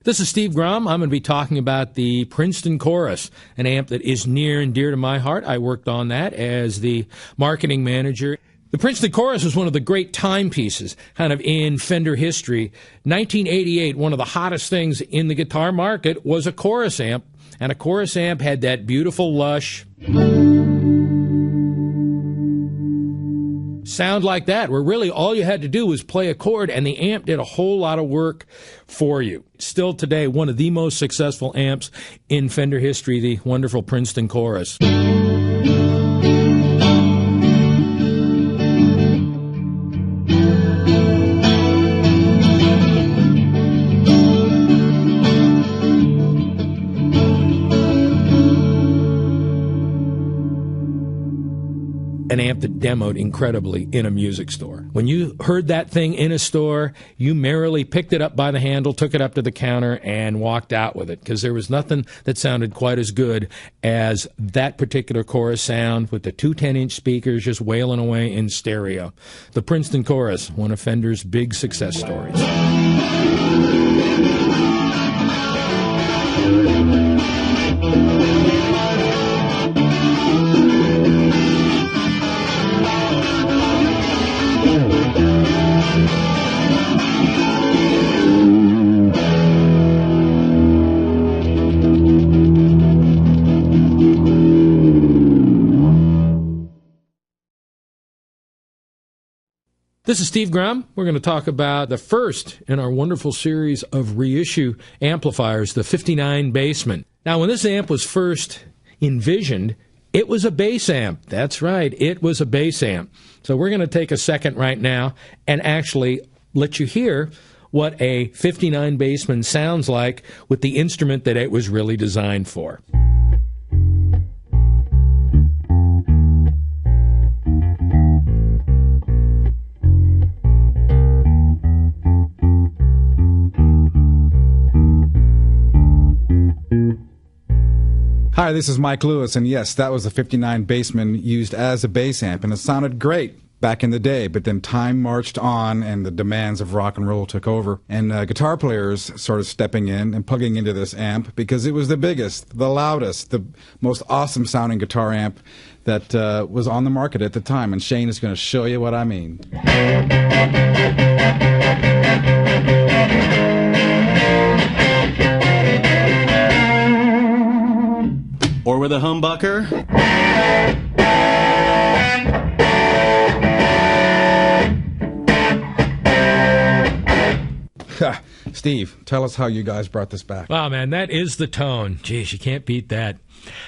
This is Steve Grom. I'm going to be talking about the Princeton Chorus, an amp that is near and dear to my heart. I worked on that as the marketing manager. The Princeton Chorus is one of the great timepieces kind of in Fender history. 1988, one of the hottest things in the guitar market was a chorus amp, and a chorus amp had that beautiful lush sound like that, where really all you had to do was play a chord and the amp did a whole lot of work for you. Still today, one of the most successful amps in Fender history, the wonderful Princeton Chorus. An amp that demoed incredibly in a music store. When you heard that thing in a store, you merrily picked it up by the handle, took it up to the counter, and walked out with it, because there was nothing that sounded quite as good as that particular chorus sound with the two 10-inch speakers just wailing away in stereo. The Princeton Chorus, one of Fender's big success stories. This is Steve Grom. We're going to talk about the first in our wonderful series of reissue amplifiers, the 59 BASSMAN. Now, when this amp was first envisioned, it was a bass amp. That's right, it was a bass amp. So we're going to take a second right now and actually let you hear what a 59 BASSMAN sounds like with the instrument that it was really designed for. Hi, this is Mike Lewis, and yes, that was a 59 BASSMAN used as a bass amp, and it sounded great back in the day, but then time marched on and the demands of rock and roll took over, and guitar players started stepping in and plugging into this amp because it was the biggest, the loudest, the most awesome sounding guitar amp that was on the market at the time, and Shane is going to show you what I mean. Or with a humbucker. Steve, tell us how you guys brought this back. Wow, man, that is the tone. Geez, you can't beat that.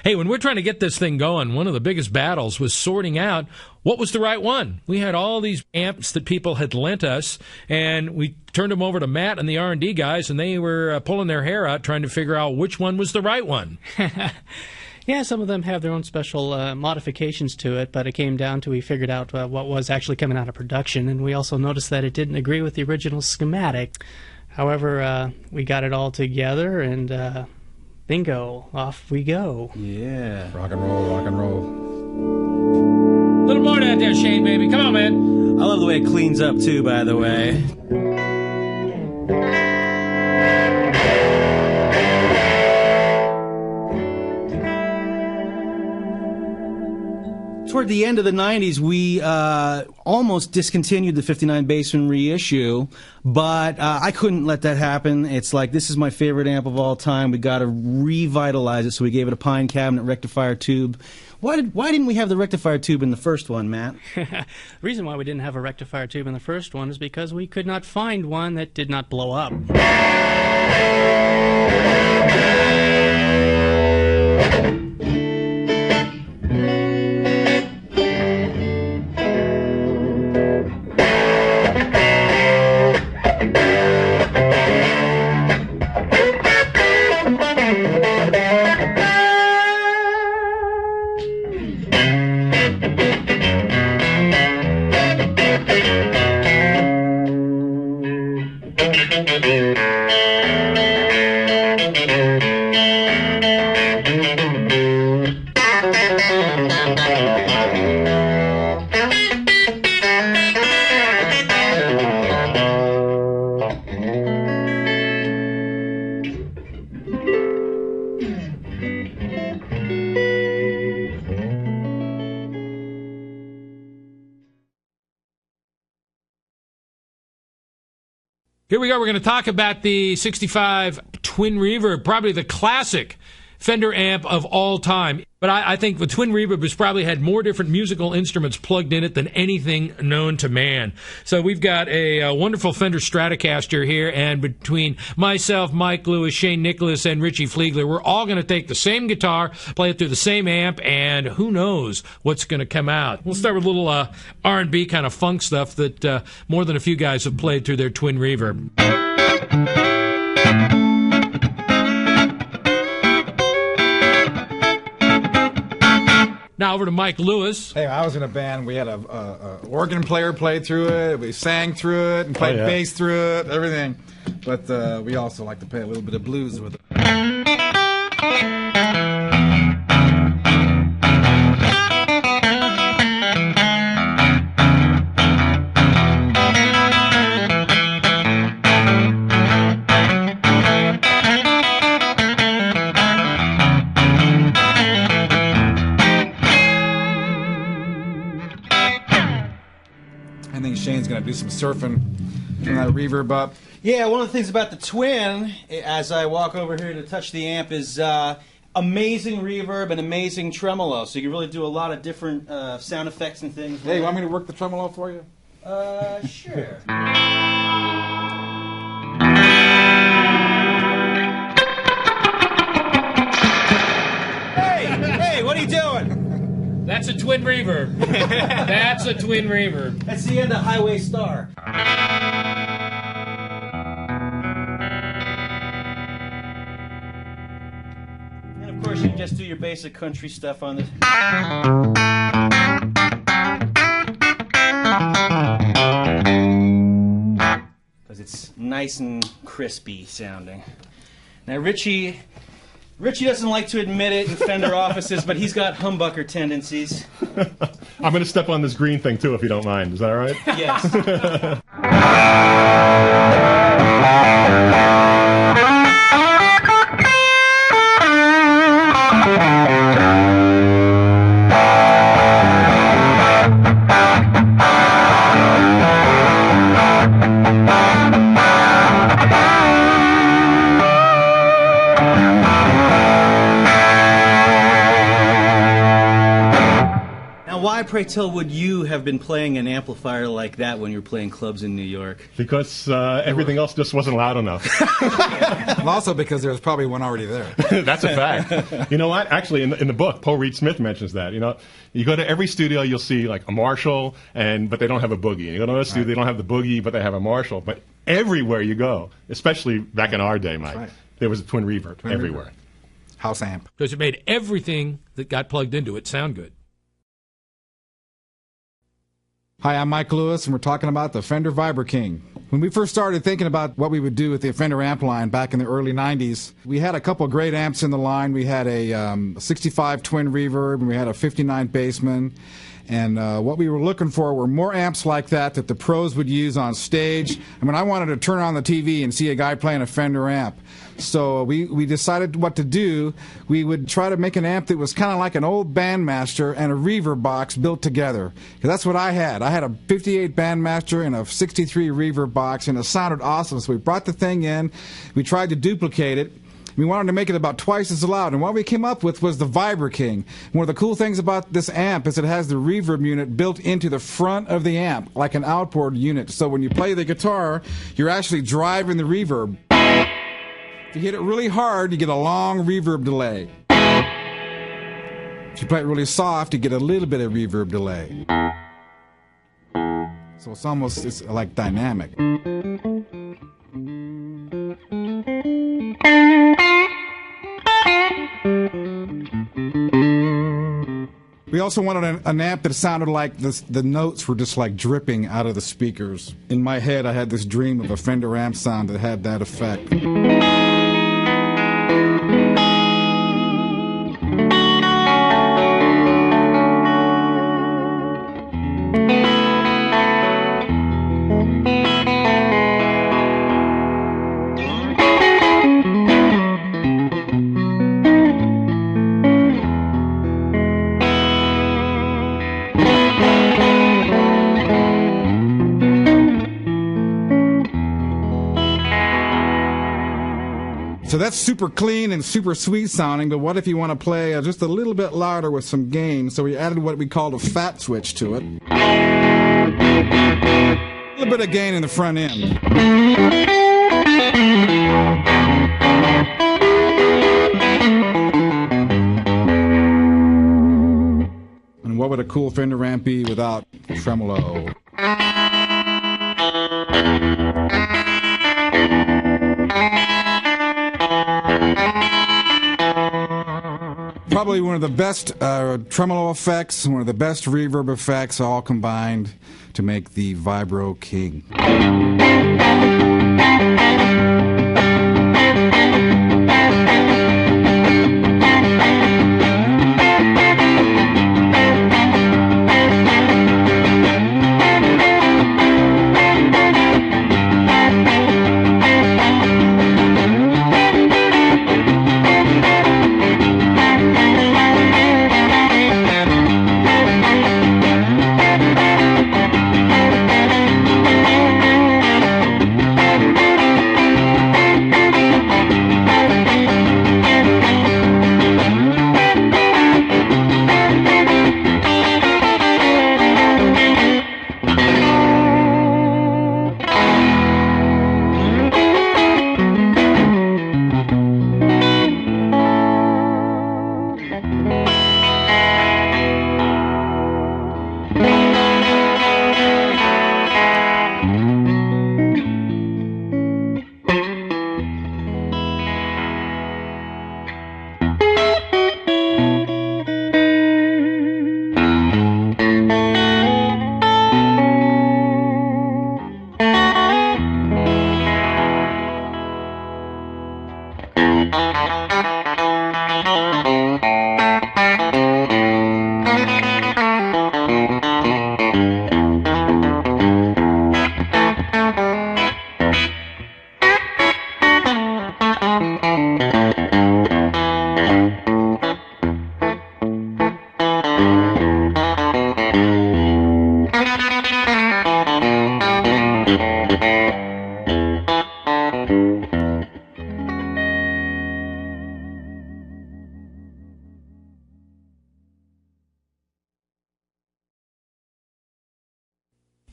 Hey, when we're trying to get this thing going, one of the biggest battles was sorting out what was the right one. We had all these amps that people had lent us, and we turned them over to Matt and the R&D guys, and they were pulling their hair out trying to figure out which one was the right one. Yeah, some of them have their own special modifications to it, but it came down to we figured out what was actually coming out of production, and we also noticed that it didn't agree with the original schematic. However, we got it all together, and bingo, off we go. Yeah. Rock and roll, rock and roll. A little more out there, Shane, baby. Come on, man. I love the way it cleans up, too, by the way. Toward the end of the 90s, we almost discontinued the 59 BASSMAN reissue, but I couldn't let that happen. It's like, this is my favorite amp of all time. We got to revitalize it, so we gave it a pine cabinet rectifier tube. Why didn't we have the rectifier tube in the first one, Matt? The reason why we didn't have a rectifier tube in the first one is because we could not find one that did not blow up. Here we go. We're going to talk about the 65 Twin Reverb, probably the classic Fender amp of all time. But I think the Twin Reverb has probably had more different musical instruments plugged in it than anything known to man. So we've got a wonderful Fender Stratocaster here, and between myself, Mike Lewis, Shane Nicholas, and Richie Fliegler, we're all going to take the same guitar, play it through the same amp, and who knows what's going to come out. We'll start with a little R&B kind of funk stuff that more than a few guys have played through their Twin Reverb. Now over to Mike Lewis. Hey, I was in a band. We had a organ player played through it. We sang through it and played bass through it, everything. But we also like to play a little bit of blues with it. I think Shane's going to do some surfing from that reverb up. Yeah, one of the things about the Twin, as I walk over here to touch the amp, is amazing reverb and amazing tremolo. So you can really do a lot of different sound effects and things. Hey, you want me to work the tremolo for you? Sure. Hey, what are you doing? That's a Twin Reverb. That's a Twin Reverb. That's the end of Highway Star. And of course, you can just do your basic country stuff on this. Because it's nice and crispy sounding. Now, Richie doesn't like to admit it in Fender offices, but he's got humbucker tendencies. I'm going to step on this green thing, too, if you don't mind. Is that all right? Yes. Why, pray tell, would you have been playing an amplifier like that when you were playing clubs in New York? Because everything else just wasn't loud enough. And also because there was probably one already there. That's a fact. You know what? Actually, in the book, Paul Reed Smith mentions that. You know, you go to every studio, you'll see like a Marshall, but they don't have a boogie. You go to another studio, they don't have the boogie, but they have a Marshall. But everywhere you go, especially back in our day, Mike, there was a Twin Reverb everywhere. House amp. Because it made everything that got plugged into it sound good. Hi, I'm Mike Lewis, and we're talking about the Fender VIBRO-KING. When we first started thinking about what we would do with the Fender amp line back in the early 90s, we had a couple of great amps in the line. We had a 65 Twin Reverb, and we had a 59 Bassman. And what we were looking for were more amps like that the pros would use on stage. I mean, I wanted to turn on the TV and see a guy playing a Fender amp. So we decided what to do. We would try to make an amp that was kind of like an old Bandmaster and a reverb box built together. 'Cause that's what I had. I had a 58 Bandmaster and a 63 reverb box, and it sounded awesome. So we brought the thing in. We tried to duplicate it. We wanted to make it about twice as loud, and what we came up with was the VIBRO-KING. One of the cool things about this amp is it has the reverb unit built into the front of the amp, like an outboard unit. So when you play the guitar, you're actually driving the reverb. If you hit it really hard, you get a long reverb delay. If you play it really soft, you get a little bit of reverb delay. So it's like dynamic. We also wanted an amp that sounded like the notes were just like dripping out of the speakers. In my head, I had this dream of a Fender amp sound that had that effect. So that's super clean and super sweet sounding, but what if you want to play just a little bit louder with some gain? So we added what we called a fat switch to it. A little bit of gain in the front end. And what would a cool Fender amp be without tremolo? Probably one of the best tremolo effects, one of the best reverb effects, all combined to make the VIBRO-KING.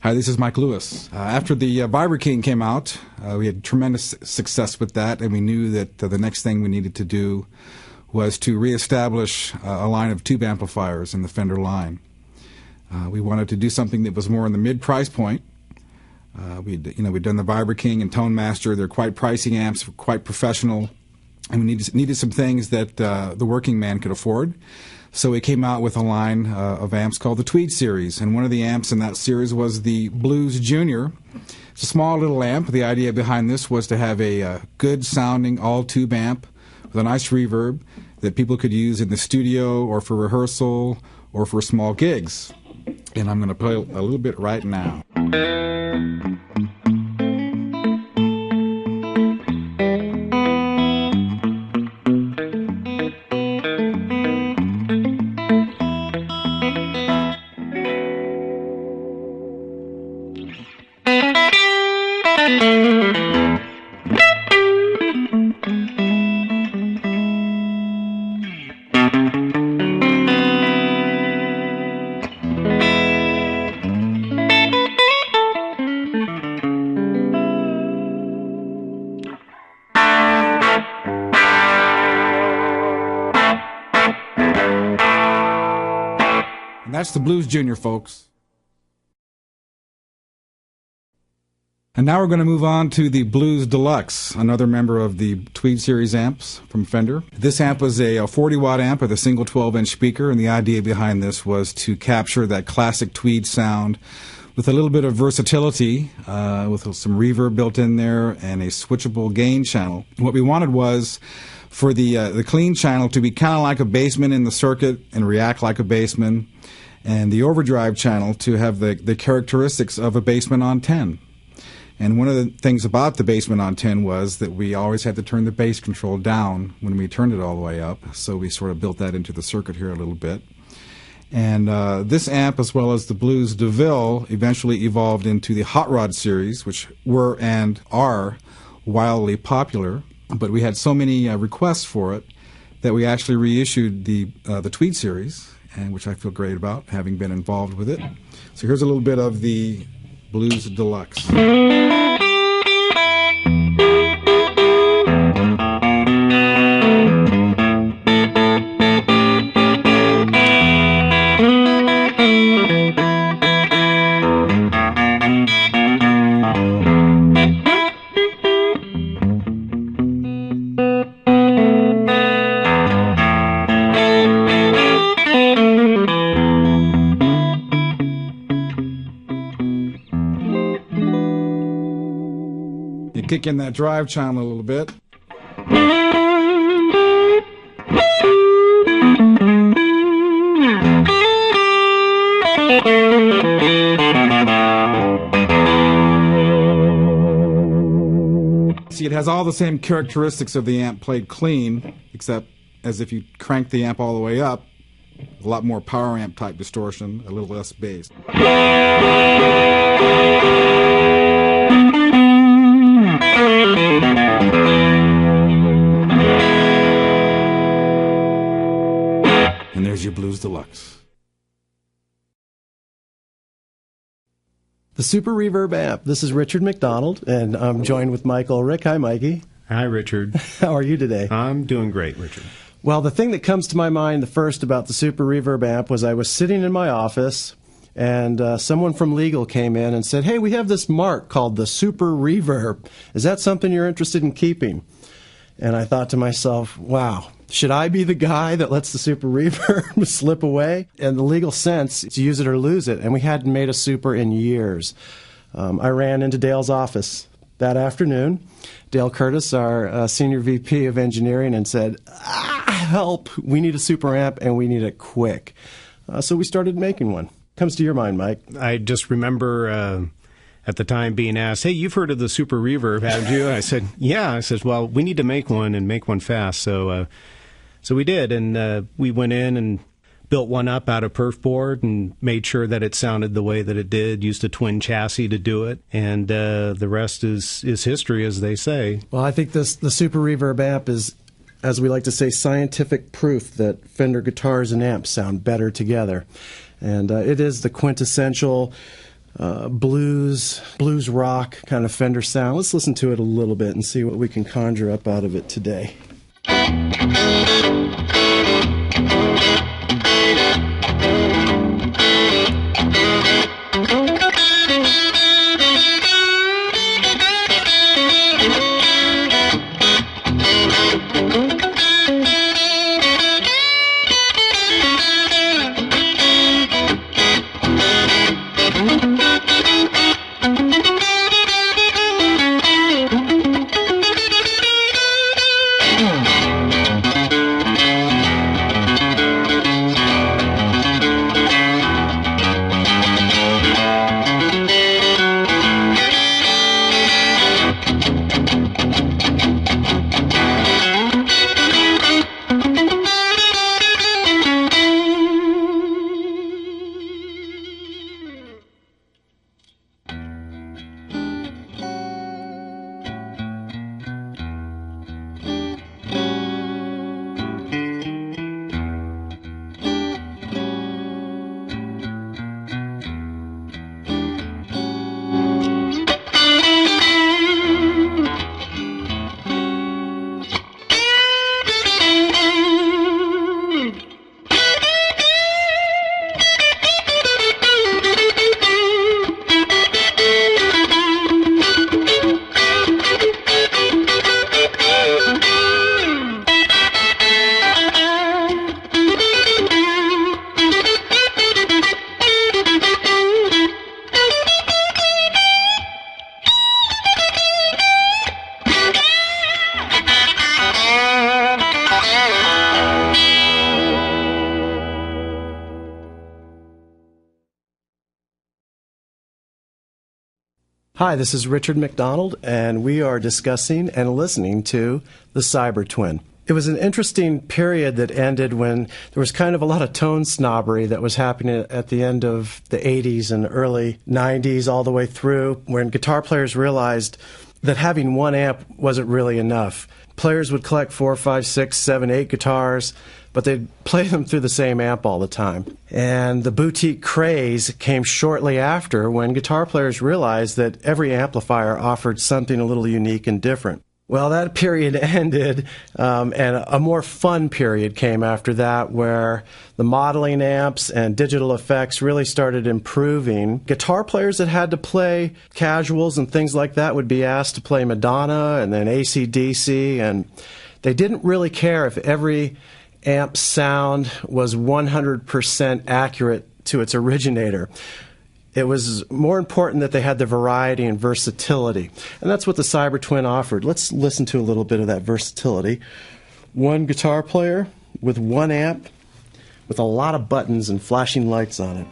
Hi, this is Mike Lewis. After the VIBRO-KING came out, we had tremendous success with that, and we knew that the next thing we needed to do was to reestablish a line of tube amplifiers in the Fender line. We wanted to do something that was more in the mid-price point. We'd done the VIBRO-KING and Tone Master. They're quite pricey amps, quite professional, and we needed some things that the working man could afford. So we came out with a line of amps called the Tweed series, and one of the amps in that series was the Blues Junior. It's a small little amp. The idea behind this was to have a good sounding all-tube amp with a nice reverb that people could use in the studio or for rehearsal or for small gigs. And I'm going to play a little bit right now. That's the Blues Junior, folks. And now we're going to move on to the Blues Deluxe, another member of the Tweed series amps from Fender. This amp was a 40-watt amp with a single 12-inch speaker, and the idea behind this was to capture that classic Tweed sound with a little bit of versatility, with some reverb built in there and a switchable gain channel. What we wanted was for the clean channel to be kind of like a bassman in the circuit and react like a bassman, and the overdrive channel to have the characteristics of a bassman on 10. And one of the things about the bassman on 10 was that we always had to turn the bass control down when we turned it all the way up, so we sort of built that into the circuit here a little bit. And this amp, as well as the Blues DeVille, eventually evolved into the Hot Rod series, which were and are wildly popular. but we had so many requests for it that we actually reissued the Tweed series, and which I feel great about, having been involved with it. So here's a little bit of the Blues Deluxe. Kick in that drive chime a little bit. See, it has all the same characteristics of the amp played clean, except as if you crank the amp all the way up, a lot more power amp type distortion, a little less bass. And there's your Blues Deluxe. The Super Reverb amp. This is Richard McDonald, and I'm joined with Mike Ulrich. Hi, Mikey. Hi, Richard. How are you today? I'm doing great, Richard. Well, the thing that comes to my mind the first about the Super Reverb amp was I was sitting in my office, and someone from legal came in and said, "Hey, we have this mark called the Super Reverb. Is that something you're interested in keeping?" And I thought to myself, wow, should I be the guy that lets the Super Reverb slip away? In the legal sense, it's use it or lose it, and we hadn't made a Super in years. I ran into Dale's office that afternoon, Dale Curtis, our Senior VP of Engineering, and said, help, we need a Super amp, and we need it quick. So we started making one. Comes to your mind, Mike? I just remember at the time being asked, "Hey, you've heard of the Super Reverb, haven't you?" I said, "Yeah." I said, "Well, we need to make one and make one fast." So we did, and we went in and built one up out of perf board and made sure that it sounded the way that it did. Used a twin chassis to do it, and the rest is history, as they say. Well, I think the Super Reverb amp is, as we like to say, scientific proof that Fender guitars and amps sound better together. And it is the quintessential blues rock kind of Fender sound. Let's listen to it a little bit and see what we can conjure up out of it today. Hi, this is Richard McDonald, and we are discussing and listening to the Cyber Twin. It was an interesting period that ended when there was kind of a lot of tone snobbery that was happening at the end of the 80s and early 90s all the way through, when guitar players realized that having one amp wasn't really enough. Players would collect 4, 5, 6, 7, 8 guitars, but they'd play them through the same amp all the time. And the boutique craze came shortly after, when guitar players realized that every amplifier offered something a little unique and different. Well, that period ended, and a more fun period came after that, where the modeling amps and digital effects really started improving. Guitar players that had to play casuals and things like that would be asked to play Madonna and then AC/DC, and they didn't really care if every amp sound was 100% accurate to its originator. It was more important that they had the variety and versatility. And that's what the Cybertwin offered. Let's listen to a little bit of that versatility. One guitar player with one amp with a lot of buttons and flashing lights on it.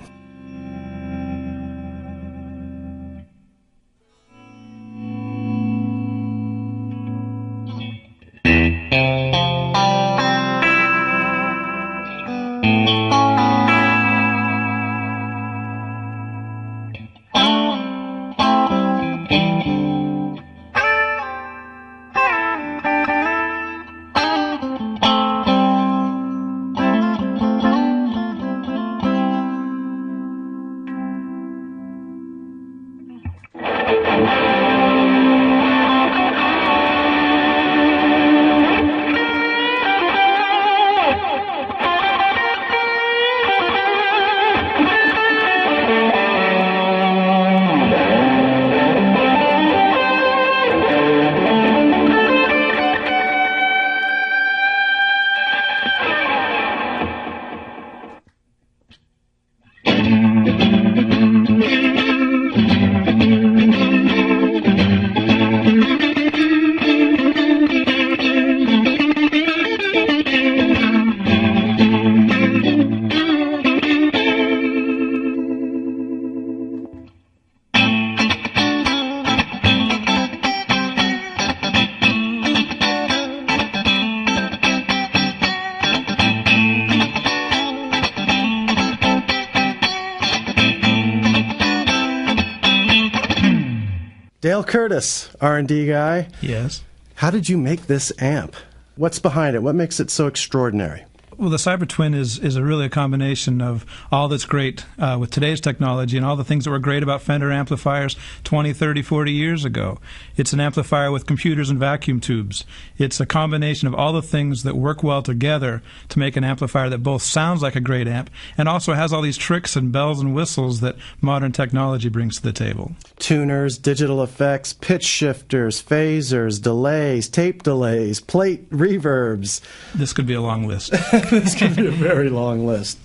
Dale Curtis, R&D guy. Yes. How did you make this amp? What's behind it? What makes it so extraordinary? Well, the Cybertwin is really a combination of all that's great with today's technology and all the things that were great about Fender amplifiers 20, 30, 40 years ago. It's an amplifier with computers and vacuum tubes. It's a combination of all the things that work well together to make an amplifier that both sounds like a great amp and also has all these tricks and bells and whistles that modern technology brings to the table. Tuners, digital effects, pitch shifters, phasers, delays, tape delays, plate reverbs. This could be a long list. This could be a very long list.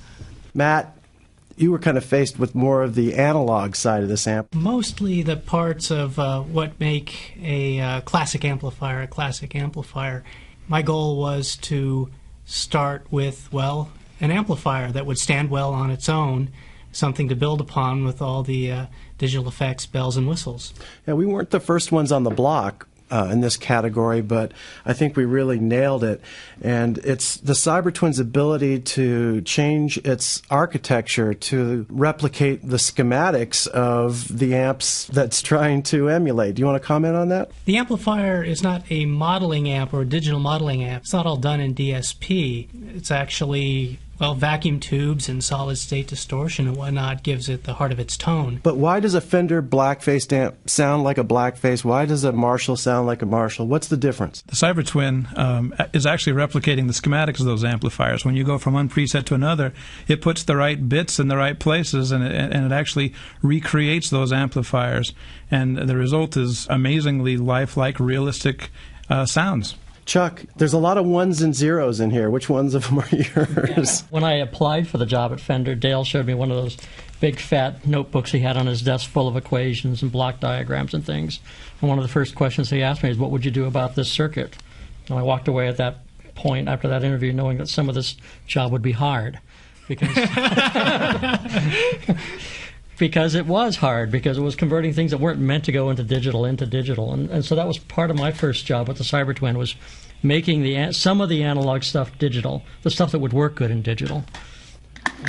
Matt, you were kind of faced with more of the analog side of this amp. Mostly the parts of what make a classic amplifier a classic amplifier. My goal was to start with, well, an amplifier that would stand well on its own, something to build upon with all the digital effects, bells and whistles. Yeah, we weren't the first ones on the block in this category, but I think we really nailed it. And it's the Cybertwin's ability to change its architecture to replicate the schematics of the amps that's trying to emulate. Do you want to comment on that? The amplifier is not a modeling amp or a digital modeling amp. It's not all done in DSP. It's actually, well, vacuum tubes and solid-state distortion and whatnot gives it the heart of its tone. But why does a Fender black-faced amp sound like a black-face? Why does a Marshall sound like a Marshall? What's the difference? The Cybertwin is actually replicating the schematics of those amplifiers. When you go from one preset to another, it puts the right bits in the right places, and it actually recreates those amplifiers. And the result is amazingly lifelike, realistic sounds. Chuck, there's a lot of ones and zeros in here. Which ones of them are yours? When I applied for the job at Fender, Dale showed me one of those big fat notebooks he had on his desk full of equations and block diagrams and things. And one of the first questions he asked me is, what would you do about this circuit? And I walked away at that point after that interview knowing that some of this job would be hard. Because it was hard, because it was converting things that weren't meant to go into digital. And so that was part of my first job with the Cybertwin, was making some of the analog stuff digital, the stuff that would work good in digital.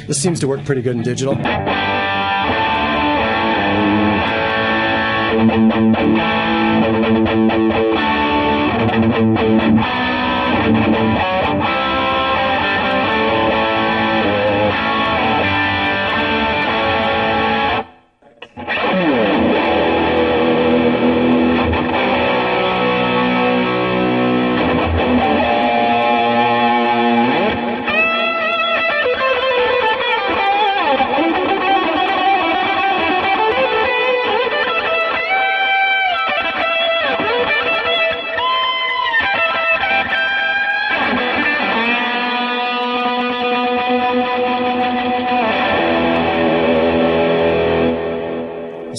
This seems to work pretty good in digital.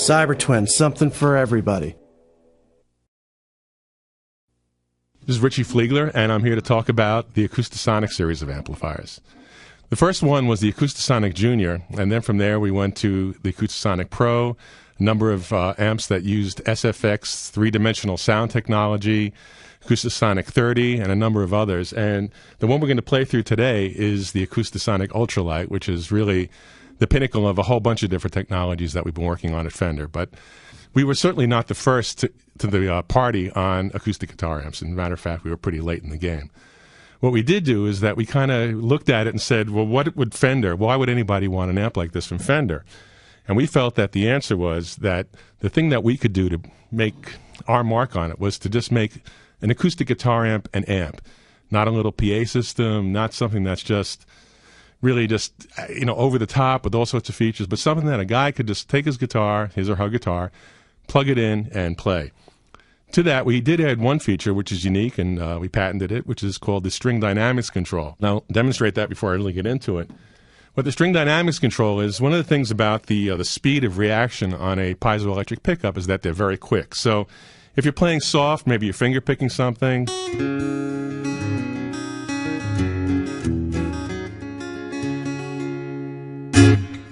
Cybertwin, something for everybody. This is Richie Fliegler, and I'm here to talk about the Acoustasonic series of amplifiers. The first one was the Acoustasonic Junior, and then from there we went to the Acoustasonic Pro, a number of amps that used SFX three-dimensional sound technology, Acoustasonic 30, and a number of others. And the one we're going to play through today is the Acoustasonic Ultralight, which is really the pinnacle of a whole bunch of different technologies that we've been working on at Fender. But we were certainly not the first to the party on acoustic guitar amps. As a matter of fact, we were pretty late in the game. What we did do is that we kind of looked at it and said, well, what would Fender, why would anybody want an amp like this from Fender? And we felt that the answer was that the thing that we could do to make our mark on it was to just make an acoustic guitar amp an amp, not a little PA system, not something that's just really just, over the top with all sorts of features, but something that a guy could just take his guitar, his or her guitar, plug it in, and play. To that, we did add one feature, which is unique, and we patented it, which is called the string dynamics control. Now, I'll demonstrate that before I really get into it. What the string dynamics control is, one of the things about the speed of reaction on a piezoelectric pickup is that they're very quick. So if you're playing soft, maybe you're finger picking something,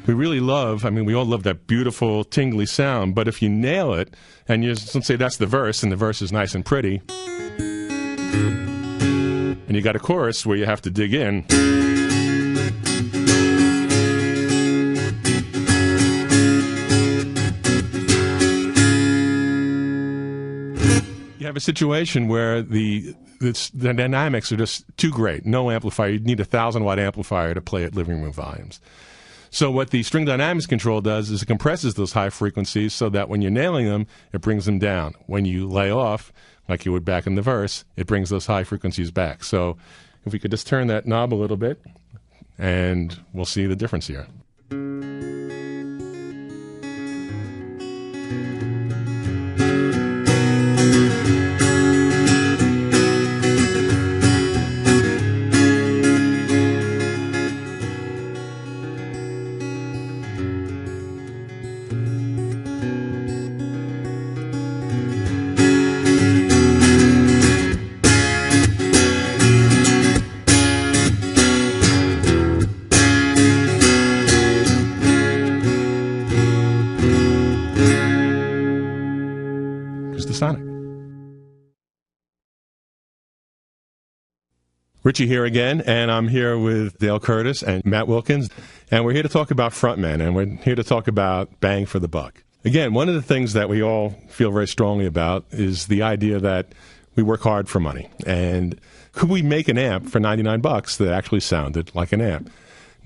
we really love, we all love that beautiful, tingly sound, but if you nail it, and let's say that's the verse, and the verse is nice and pretty, and you got a chorus where you have to dig in, you have a situation where the dynamics are just too great. No amplifier. You'd need a 1,000-watt amplifier to play at living room volumes. So what the string dynamics control does is it compresses those high frequencies so that when you're nailing them, it brings them down. When you lay off, like you would back in the verse, it brings those high frequencies back. So if we could just turn that knob a little bit, and we'll see the difference here. Sonic. Richie here again, and I'm here with Dale Curtis and Matt Wilkins, and we're here to talk about Frontman, and we're here to talk about bang for the buck. Again, one of the things that we all feel very strongly about is the idea that we work hard for money, and could we make an amp for $99 that actually sounded like an amp?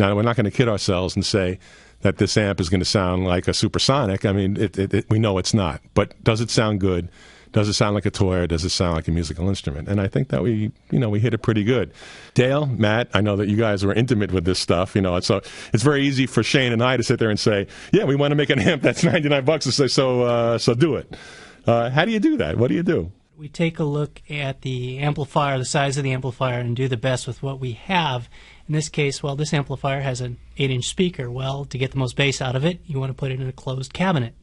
Now, we're not going to kid ourselves and say that this amp is going to sound like a supersonic. We know it's not. But does it sound good? Does it sound like a toy, or does it sound like a musical instrument? And I think that we hit it pretty good. Dale, Matt, I know that you guys were intimate with this stuff. So it's very easy for Shane and I to sit there and say, yeah, we want to make an amp that's $99 and say, so do it. How do you do that? What do you do? We take a look at the amplifier, the size of the amplifier, and do the best with what we have. In this case, this amplifier has an 8-inch speaker. Well, to get the most bass out of it, you want to put it in a closed cabinet.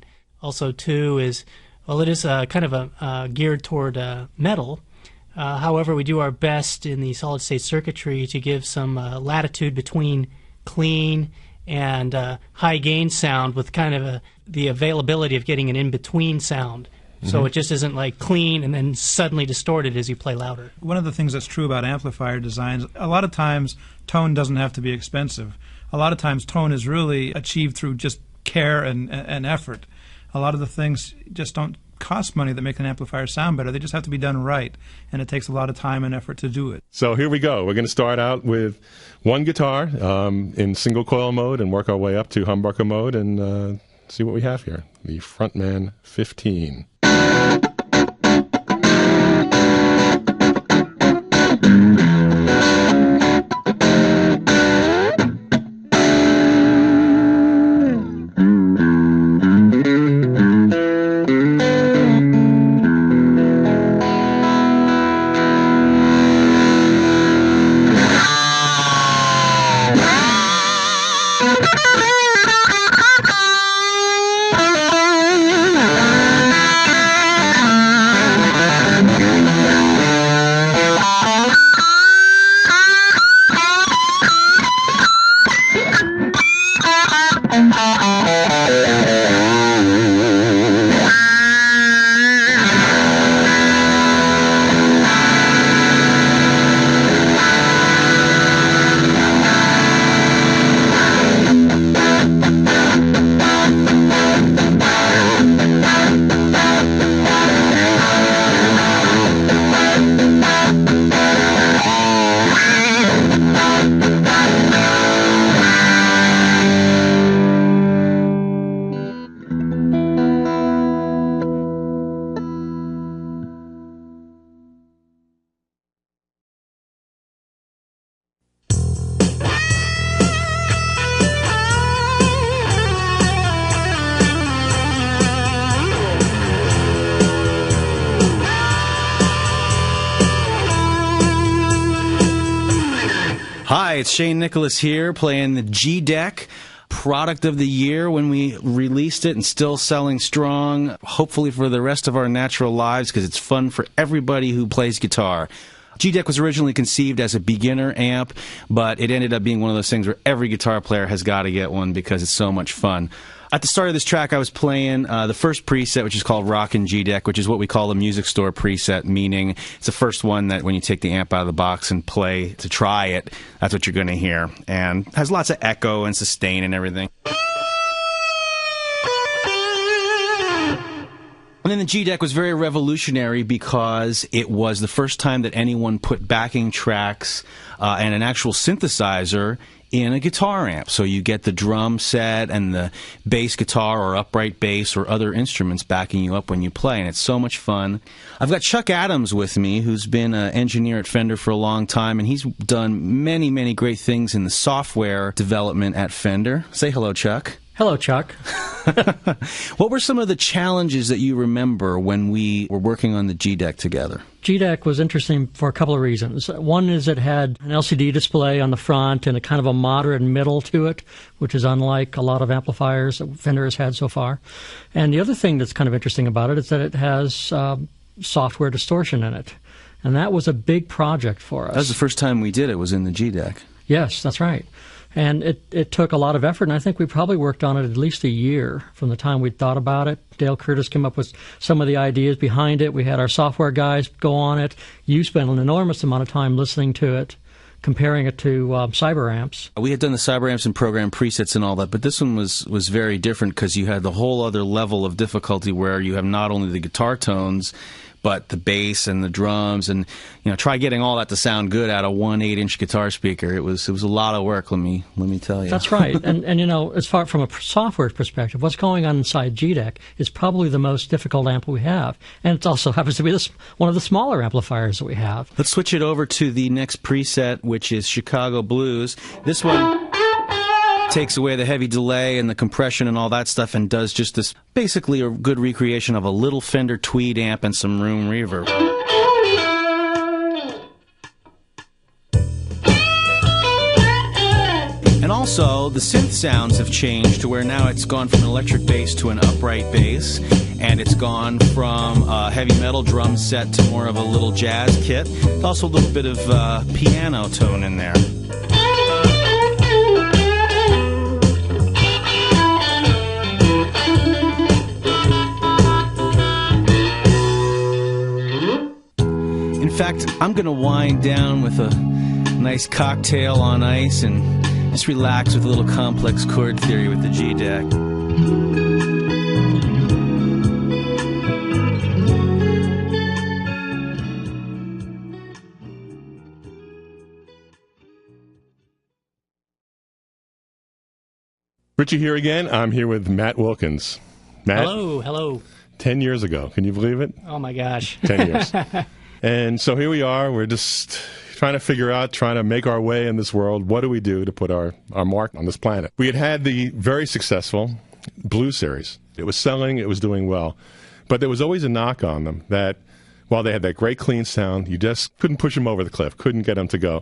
Also, too, it is kind of geared toward metal. However, we do our best in the solid-state circuitry to give some latitude between clean and high-gain sound with kind of the availability of getting an in-between sound. So it just isn't like clean and then suddenly distorted as you play louder. One of the things that's true about amplifier designs, a lot of times tone doesn't have to be expensive. A lot of times tone is really achieved through just care and effort. A lot of the things just don't cost money that make an amplifier sound better. They just have to be done right, and it takes a lot of time and effort to do it. So here we go. We're going to start out with one guitar in single coil mode and work our way up to humbucker mode and see what we have here. The Frontman 15. Hi, it's Shane Nicholas here playing the G-DEC. Product of the year when we released it and still selling strong, hopefully for the rest of our natural lives because it's fun for everybody who plays guitar. G-DEC was originally conceived as a beginner amp, but it ended up being one of those things where every guitar player has got to get one because it's so much fun. At the start of this track, I was playing the first preset, which is called Rockin' G-DEC, which is what we call a music store preset, meaning it's the first one that when you take the amp out of the box and play to try it, that's what you're going to hear. And has lots of echo and sustain and everything. And then the G-DEC was very revolutionary because it was the first time that anyone put backing tracks and an actual synthesizer in a guitar amp. So you get the drum set and the bass guitar or upright bass or other instruments backing you up when you play, and it's so much fun. I've got Chuck Adams with me, who's been an engineer at Fender for a long time, and he's done many, many great things in the software development at Fender. Say hello, Chuck. Hello, Chuck. What were some of the challenges that you remember when we were working on the G-DEC together? G-DEC was interesting for a couple of reasons. One is it had an LCD display on the front and a kind of a moderate middle to it, which is unlike a lot of amplifiers that Fender has had so far. And the other thing that's kind of interesting about it is that it has software distortion in it. And that was a big project for us. That was the first time we did it, was in the G-DEC. Yes, that's right. And it took a lot of effort, and I think we probably worked on it at least a year from the time we'd thought about it. Dale Curtis came up with some of the ideas behind it. We had our software guys go on it. You spent an enormous amount of time listening to it, comparing it to cyber amps. We had done the cyber amps and program presets and all that, but this one was very different because you had the whole other level of difficulty where you have not only the guitar tones, but the bass and the drums, and try getting all that to sound good out of one 8-inch guitar speaker. It was a lot of work. Let me tell you. That's right. and as far from a software perspective, what's going on inside G-DEC is probably the most difficult amp we have, and it also happens to be one of the smaller amplifiers that we have. Let's switch it over to the next preset, which is Chicago Blues. This one takes away the heavy delay and the compression and all that stuff and does just this, basically a good recreation of a little Fender Tweed amp and some room reverb. And also, the synth sounds have changed to where now it's gone from an electric bass to an upright bass, and it's gone from a heavy metal drum set to more of a little jazz kit. There's also a little bit of piano tone in there. In fact, I'm going to wind down with a nice cocktail on ice and just relax with a little complex chord theory with the G-DEC. Richie here again. I'm here with Matt Wilkins. Matt? Hello. 10 years ago. Can you believe it? Oh, my gosh. 10 years. And so here we are. We're just trying to make our way in this world. What do we do to put our mark on this planet? We had the very successful Blue Series. It was selling. It was doing well. But there was always a knock on them that while they had that great clean sound, you just couldn't push them over the cliff, couldn't get them to go.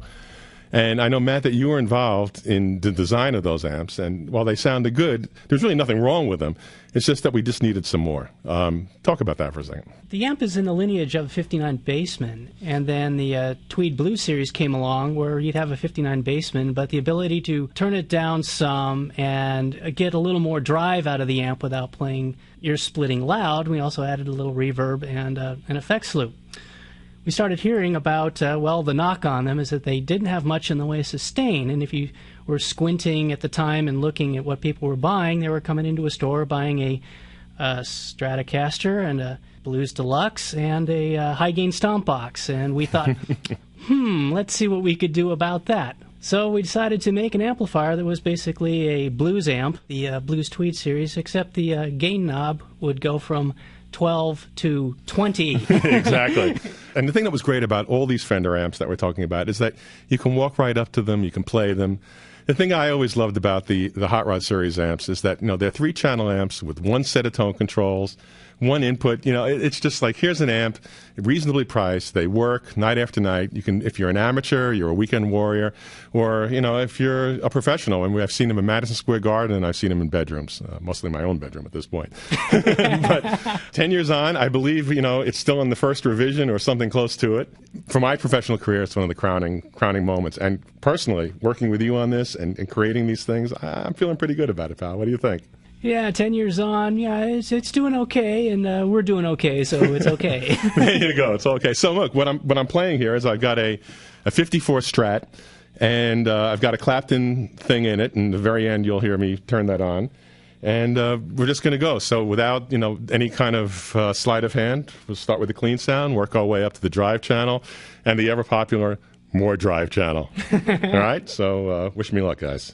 And I know, Matt, that you were involved in the design of those amps, and while they sounded good, there's really nothing wrong with them. It's just that we just needed some more. Talk about that for a second. The amp is in the lineage of 59 Bassman, and then the Tweed Blue Series came along where you'd have a 59 Bassman, but the ability to turn it down some and get a little more drive out of the amp without playing ear-splitting loud. We also added a little reverb and an effects loop. We started hearing about, the knock on them is that they didn't have much in the way of sustain. And if you were squinting at the time and looking at what people were buying, they were coming into a store buying a Stratocaster and a Blues Deluxe and a high-gain stomp box. And we thought, let's see what we could do about that. So we decided to make an amplifier that was basically a blues amp, the Blues Tweed series, except the gain knob would go from 12 to 20. Exactly. And the thing that was great about all these Fender amps that we're talking about is that you can walk right up to them, you can play them. The thing I always loved about the Hot Rod series amps is that, they're 3-channel amps with one set of tone controls, one input. You know, it's just like, here's an amp, reasonably priced. They work night after night. You can, if you're an amateur, you're a weekend warrior, or, you know, if you're a professional. And I've seen them in Madison Square Garden, and I've seen them in bedrooms, mostly my own bedroom at this point. But 10 years on, I believe, you know, it's still in the first revision or something close to it. For my professional career, it's one of the crowning moments. And personally, working with you on this and creating these things, I'm feeling pretty good about it, pal. What do you think? Yeah, 10 years on, yeah, it's doing okay, and we're doing okay, so it's okay. There you go. It's okay. So look, what I'm playing here is I've got a 54 Strat, and I've got a Clapton thing in it, and at the very end you'll hear me turn that on. And we're just going to go. So without, you know, any kind of sleight of hand, we'll start with the clean sound, work our way up to the drive channel, and the ever-popular more drive channel. All right? So wish me luck, guys.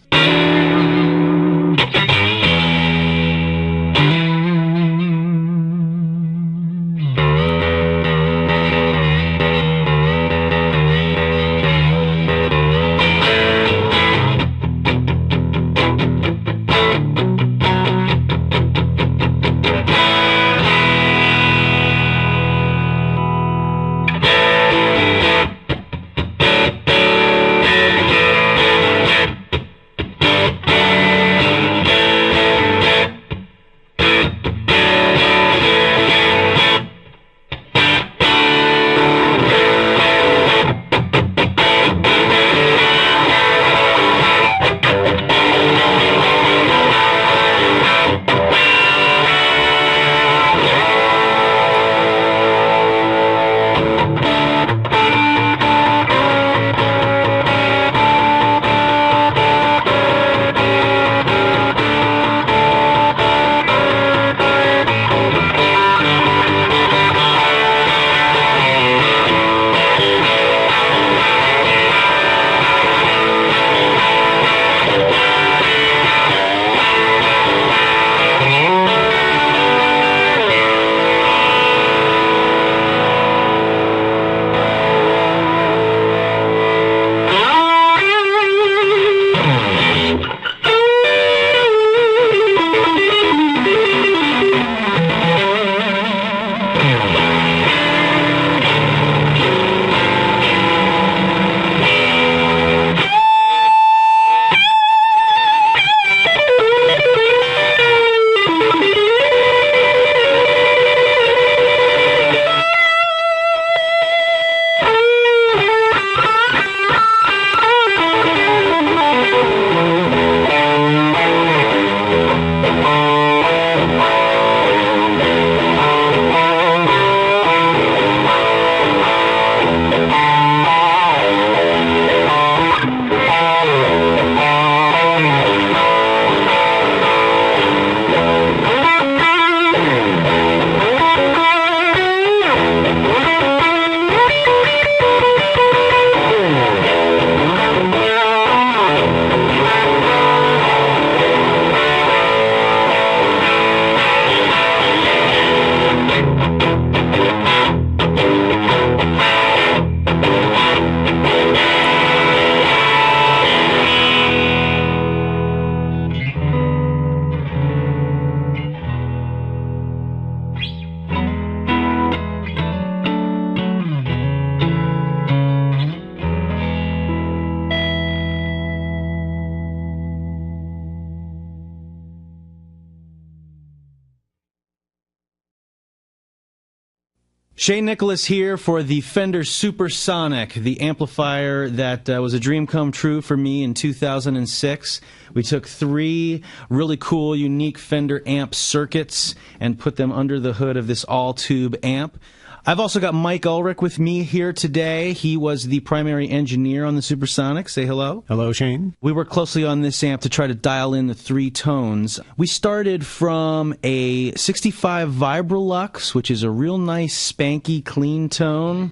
Shane Nicholas here for the Fender Supersonic, the amplifier that was a dream come true for me in 2006. We took 3 really cool, unique Fender amp circuits and put them under the hood of this all-tube amp. I've also got Mike Ulrich with me here today. He was the primary engineer on the Supersonic. Say hello. Hello, Shane. We worked closely on this amp to try to dial in the 3 tones. We started from a 65 VIBRO-LUXE, which is a real nice, spanky, clean tone.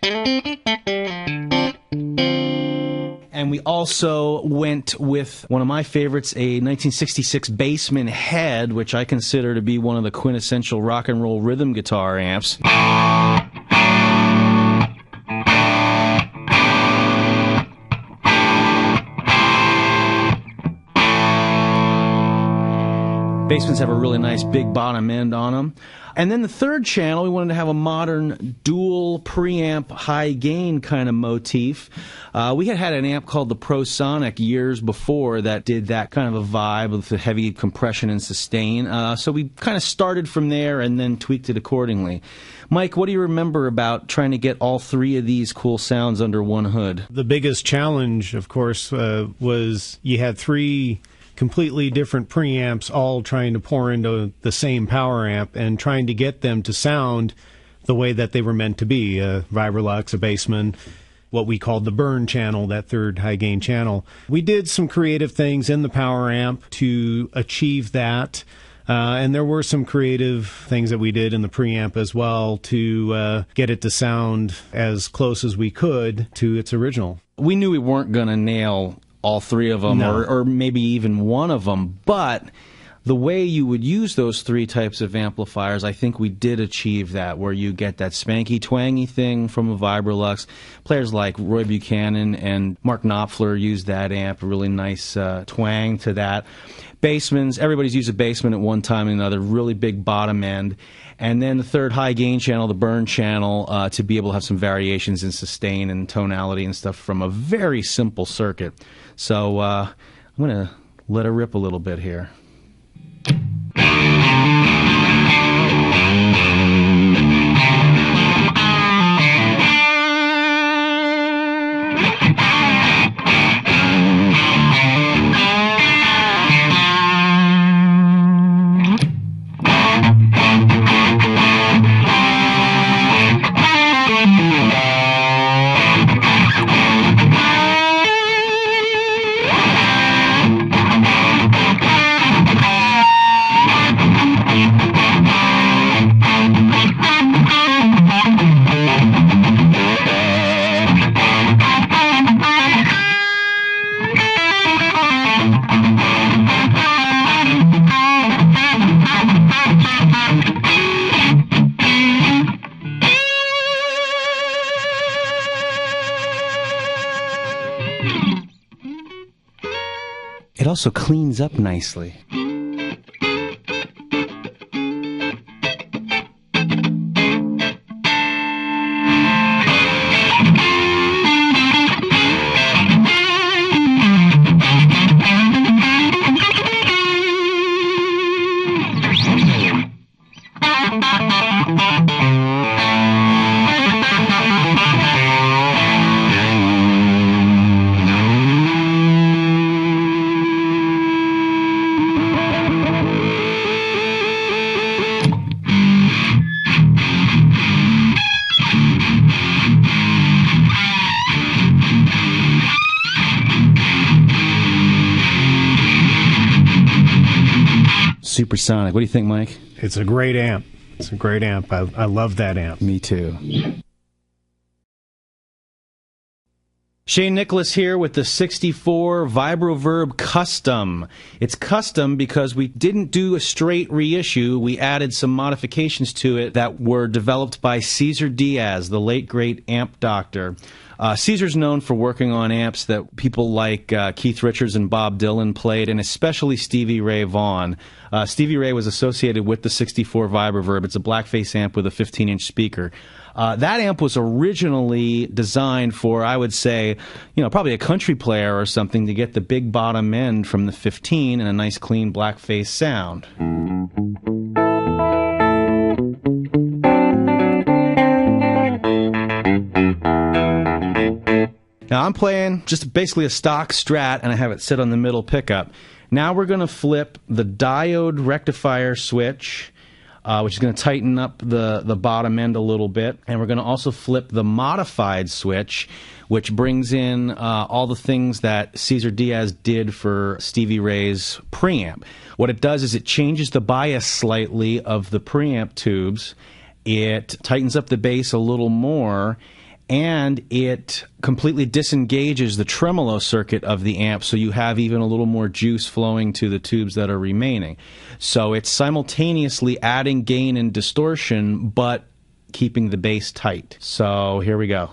And we also went with one of my favorites, a 1966 Bassman head, which I consider to be one of the quintessential rock and roll rhythm guitar amps. Bassmans have a really nice big bottom end on them. And then the third channel, we wanted to have a modern dual preamp high gain kind of motif. We had an amp called the ProSonic years before that did that kind of a vibe with the heavy compression and sustain. So we kind of started from there and then tweaked it accordingly. Mike, what do you remember about trying to get all three of these cool sounds under one hood? The biggest challenge, of course, was you had three completely different preamps all trying to pour into the same power amp and trying to get them to sound the way that they were meant to be. A VIBRO-LUXE, a BASSMAN, what we called the burn channel, that third high gain channel. We did some creative things in the power amp to achieve that. And there were some creative things that we did in the preamp as well to get it to sound as close as we could to its original. We knew we weren't going to nail all three of them, No. or maybe even one of them, but the way you would use those three types of amplifiers, I think we did achieve that, where you get that spanky, twangy thing from a VIBRO-LUXE. Players like Roy Buchanan and Mark Knopfler used that amp, a really nice twang to that. Bassmans, everybody's used a Bassman at one time or another, really big bottom end. And then the third high gain channel, the burn channel, to be able to have some variations in sustain and tonality and stuff from a very simple circuit. So I'm going to let it rip a little bit here. It also cleans up nicely. Supersonic. What do you think, Mike? It's a great amp. It's a great amp. I love that amp. Me too. Shane Nicholas here with the 64 VIBROVERB Custom. It's custom because we didn't do a straight reissue. We added some modifications to it that were developed by Cesar Diaz, the late great amp doctor. Cesar's known for working on amps that people like Keith Richards and Bob Dylan played, and especially Stevie Ray Vaughan. Stevie Ray was associated with the 64 VIBROVERB. It's a blackface amp with a 15-inch speaker. That amp was originally designed for, I would say, probably a country player or something to get the big bottom end from the 15 and a nice clean blackface sound. Now I'm playing just basically a stock Strat, and I have it sit on the middle pickup. Now we're going to flip the diode rectifier switch, which is going to tighten up the bottom end a little bit. And we're going to also flip the modified switch, which brings in all the things that Cesar Diaz did for Stevie Ray's preamp. What it does is it changes the bias slightly of the preamp tubes. It tightens up the bass a little more, and it completely disengages the tremolo circuit of the amp, so you have even a little more juice flowing to the tubes that are remaining. So it's simultaneously adding gain and distortion, but keeping the bass tight. So here we go.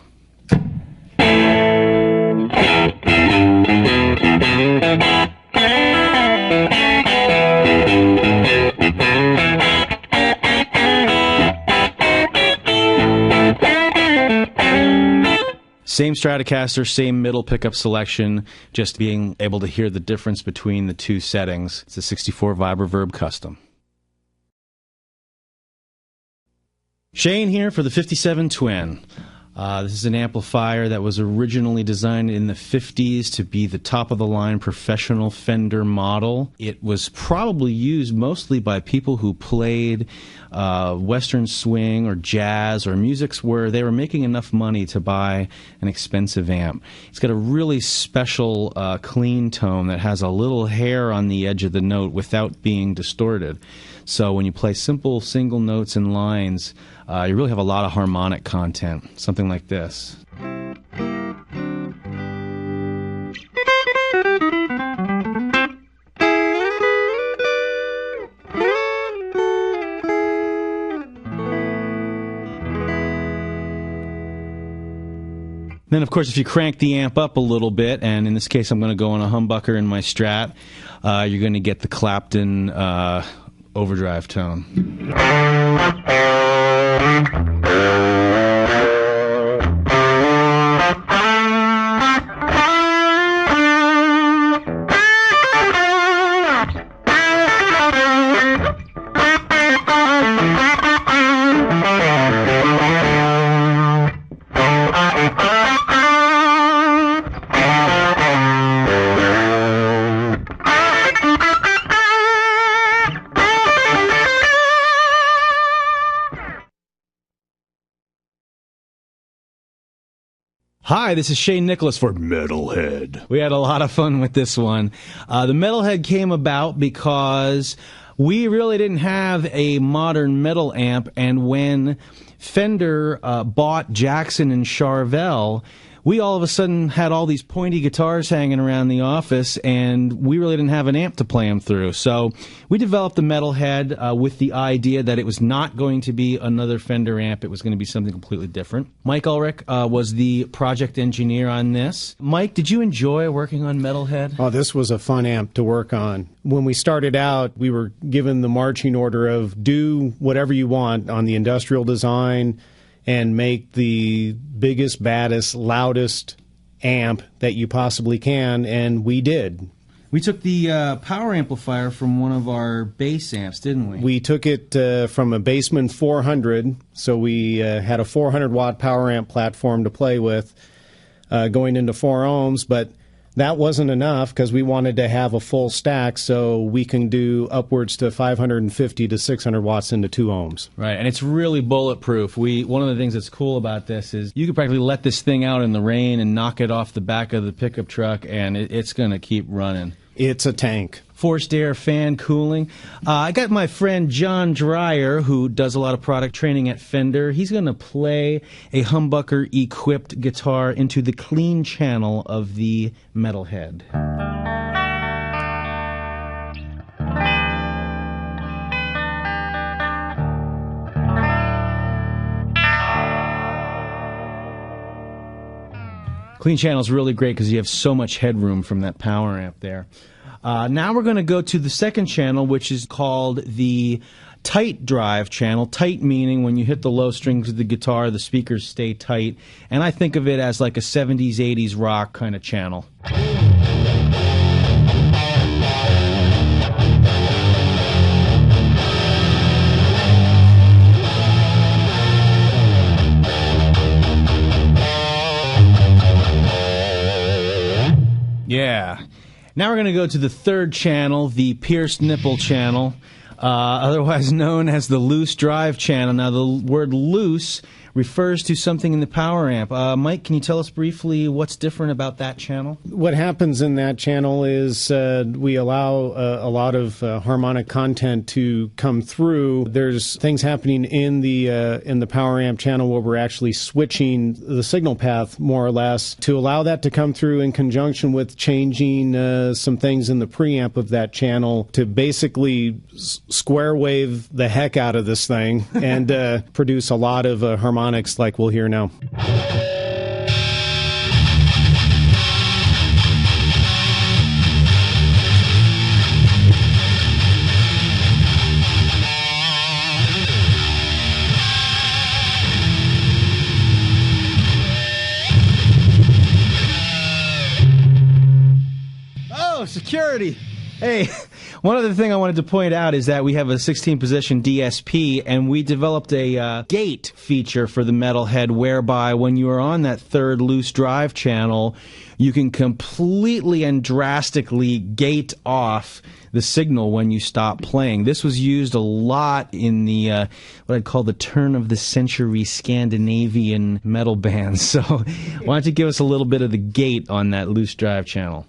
Stratocaster, same middle pickup selection, just being able to hear the difference between the two settings. It's a 64 VIBROVERB Custom. Shane here for the 57 Twin. This is an amplifier that was originally designed in the 50s to be the top-of-the-line professional Fender model. It was probably used mostly by people who played Western swing or jazz or musics where they were making enough money to buy an expensive amp. It's got a really special clean tone that has a little hair on the edge of the note without being distorted. So when you play simple single notes and lines, you really have a lot of harmonic content, something like this. Then, of course, if you crank the amp up a little bit, and in this case I'm going to go on a humbucker in my Strat, you're going to get the Clapton overdrive tone. Hi, this is Shane Nicholas for Metalhead. We had a lot of fun with this one. The Metalhead came about because we really didn't have a modern metal amp, and when Fender bought Jackson and Charvel, we all of a sudden had all these pointy guitars hanging around the office, and we really didn't have an amp to play them through. So we developed the Metalhead with the idea that it was not going to be another Fender amp. It was going to be something completely different. Mike Ulrich was the project engineer on this. Mike, did you enjoy working on Metalhead? Oh, this was a fun amp to work on. When we started out, we were given the marching order of do whatever you want on the industrial design and make the biggest, baddest, loudest amp that you possibly can, and we did. We took the power amplifier from one of our bass amps, didn't we? We took it from a Bassman 400, so we had a 400-watt power amp platform to play with going into 4 ohms, but that wasn't enough because we wanted to have a full stack so we can do upwards to 550 to 600 watts into 2 ohms. Right, and it's really bulletproof. One of the things that's cool about this is you could practically let this thing out in the rain and knock it off the back of the pickup truck, and it's going to keep running. It's a tank. Forced air fan cooling. I got my friend John Dreyer, who does a lot of product training at Fender. He's going to play a humbucker-equipped guitar into the clean channel of the Metalhead. Clean channel is really great because you have so much headroom from that power amp there. Now we're going to go to the second channel, which is called the tight drive channel. Tight meaning when you hit the low strings of the guitar, the speakers stay tight. And I think of it as like a 70s, 80s rock kind of channel. Yeah. Now we're going to go to the third channel, the pierced nipple channel, otherwise known as the loose drive channel. Now, the word loose refers to something in the power amp. Mike, can you tell us briefly what's different about that channel? What happens in that channel is we allow a lot of harmonic content to come through. There's things happening in the power amp channel where we're actually switching the signal path more or less to allow that to come through in conjunction with changing some things in the preamp of that channel to basically square wave the heck out of this thing and produce a lot of harmonics like we'll hear now. security. Hey, one other thing I wanted to point out is that we have a 16-position DSP, and we developed a gate feature for the Metalhead, whereby when you are on that third loose drive channel, you can completely and drastically gate off the signal when you stop playing. This was used a lot in the what I'd call the turn-of-the-century Scandinavian metal bands. So why don't you give us a little bit of the gate on that loose drive channel?